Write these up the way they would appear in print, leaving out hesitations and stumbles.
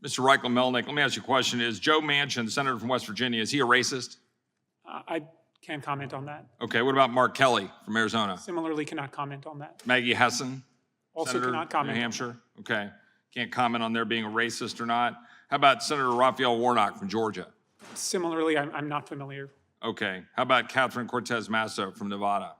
Mr. Reichel Melnick, let me ask you a question. Is Joe Manchin, the senator from West Virginia, is he a racist? I can't comment on that. Okay, what about Mark Kelly from Arizona? Similarly, cannot comment on that. Maggie Hessen, Also senator cannot comment New on Hampshire? Okay, can't comment on there being a racist or not. How about Senator Raphael Warnock from Georgia? Similarly, I'm not familiar. Okay, how about Catherine Cortez Masto from Nevada?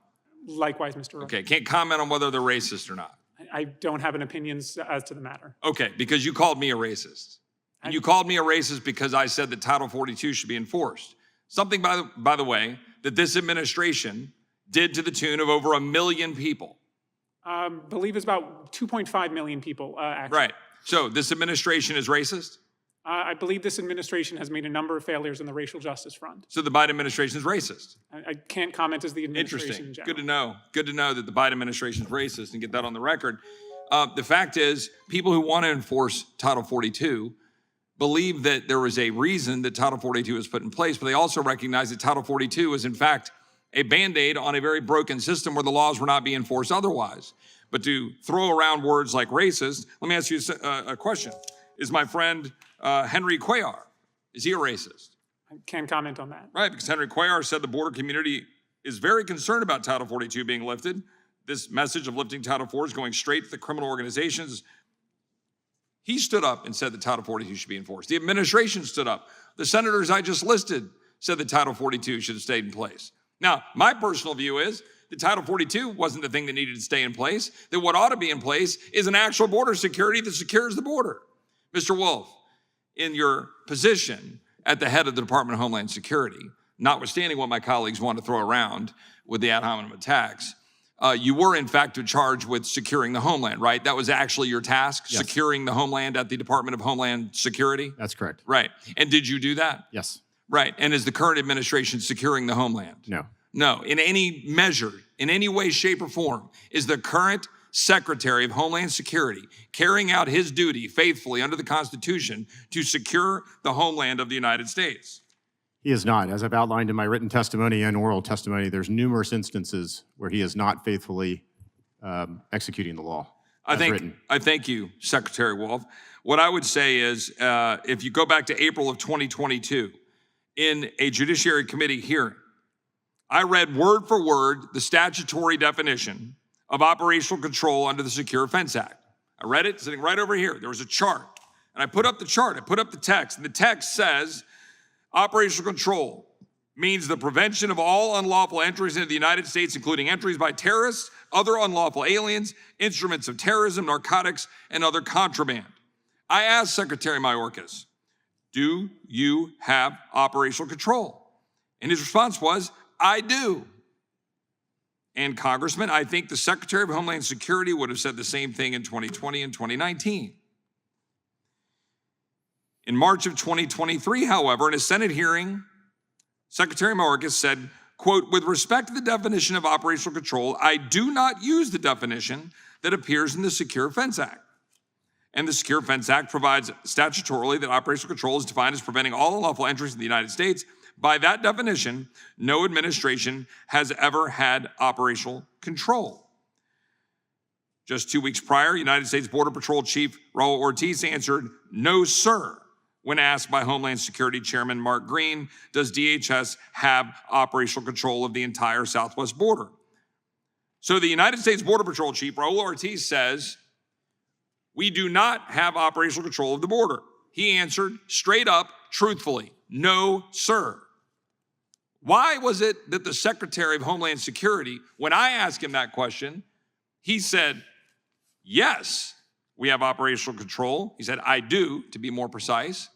Likewise, Mr. Rowe. Okay, can't comment on whether they're racist or not. I don't have an opinion as to the matter. Okay, because you called me a racist. And you called me a racist because I said that Title 42 should be enforced. Something, by the way, that this administration did to the tune of over 1 million people. Believe it's about 2.5 million people, actually. Right. So this administration is racist? I believe this administration has made a number of failures on the racial justice front. So the Biden administration is racist? I can't comment as the administration Interesting. in general. Good to know. Good to know that the Biden administration is racist and get that on the record. The fact is, people who want to enforce Title 42 believe that there was a reason that Title 42 was put in place, but they also recognize that Title 42 is in fact a Band-Aid on a very broken system where the laws were not being enforced otherwise. But to throw around words like racist, let me ask you a question. Is my friend Henry Cuellar, is he a racist? I can't comment on that. Right, because Henry Cuellar said the border community is very concerned about Title 42 being lifted. This message of lifting Title 4 is going straight to the criminal organizations. He stood up and said that Title 42 should be enforced. The administration stood up. The senators I just listed said that Title 42 should have stayed in place. Now, my personal view is that Title 42 wasn't the thing that needed to stay in place, that what ought to be in place is an actual border security that secures the border. Mr. Wolf, in your position at the head of the Department of Homeland Security, notwithstanding what my colleagues want to throw around with the ad hominem attacks, you were in fact charged with securing the homeland, right? That was actually your task, Yes. securing the homeland at the Department of Homeland Security? That's correct. Right. And did you do that? Yes. Right. And is the current administration securing the homeland? No. No. In any measure, in any way, shape, or form, is the current Secretary of Homeland Security carrying out his duty faithfully under the Constitution to secure the homeland of the United States? He is not. As I've outlined in my written testimony and oral testimony, there's numerous instances where he is not faithfully executing the law as written. I thank you, Secretary Wolf. What I would say is, if you go back to April of 2022, in a Judiciary Committee hearing, I read word for word the statutory definition of operational control under the Secure Fence Act. I read it sitting right over here. There was a chart, and I put up the chart, I put up the text, and the text says, operational control means the prevention of all unlawful entries into the United States, including entries by terrorists, other unlawful aliens, instruments of terrorism, narcotics, and other contraband. I asked Secretary Mayorkas, do you have operational control? And his response was, I do. And Congressman, I think the Secretary of Homeland Security would have said the same thing in 2020 and 2019. In March of 2023, however, in a Senate hearing, Secretary Mayorkas said, quote, with respect to the definition of operational control, I do not use the definition that appears in the Secure Fence Act. And the Secure Fence Act provides statutorily that operational control is defined as preventing all unlawful entries in the United States. By that definition, no administration has ever had operational control. Just 2 weeks prior, United States Border Patrol Chief Raul Ortiz answered, no, sir, when asked by Homeland Security Chairman Mark Green, does DHS have operational control of the entire southwest border? So the United States Border Patrol Chief Raul Ortiz says, we do not have operational control of the border. He answered straight up, truthfully, no, sir. Why was it that the Secretary of Homeland Security, when I asked him that question, he said, yes, we have operational control. He said, I do, to be more precise.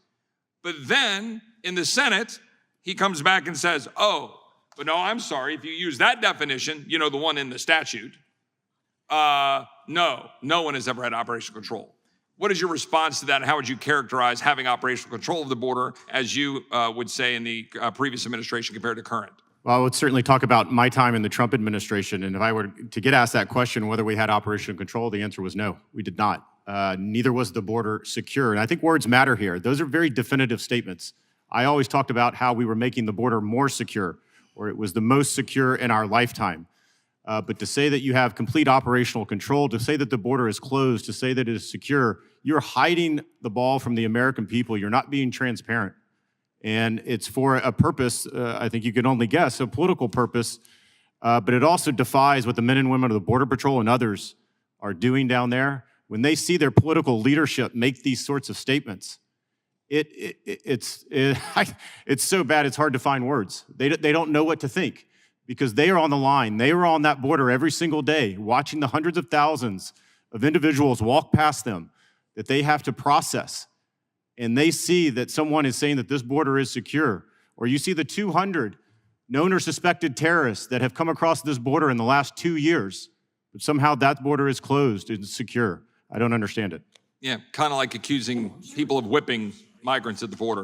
But then in the Senate, he comes back and says, oh, but no, I'm sorry, if you use that definition, you know, the one in the statute, no one has ever had operational control. What is your response to that, and how would you characterize having operational control of the border, as you would say in the previous administration compared to current? Well, I would certainly talk about my time in the Trump administration, and if I were to get asked that question, whether we had operational control, the answer was no, we did not. Neither was the border secure, and I think words matter here. Those are very definitive statements. I always talked about how we were making the border more secure, or it was the most secure in our lifetime. But to say that you have complete operational control, to say that the border is closed, to say that it is secure, you're hiding the ball from the American people. You're not being transparent. And it's for a purpose, I think you can only guess, a political purpose, but it also defies what the men and women of the Border Patrol and others are doing down there. When they see their political leadership make these sorts of statements, it's so bad it's hard to find words. They don't know what to think because they are on the line. They are on that border every single day, watching the hundreds of thousands of individuals walk past them that they have to process. And they see that someone is saying that this border is secure, or you see the 200 known or suspected terrorists that have come across this border in the last 2 years, but somehow that border is closed and secure. I don't understand it. Yeah, kind of like accusing people of whipping migrants at the border.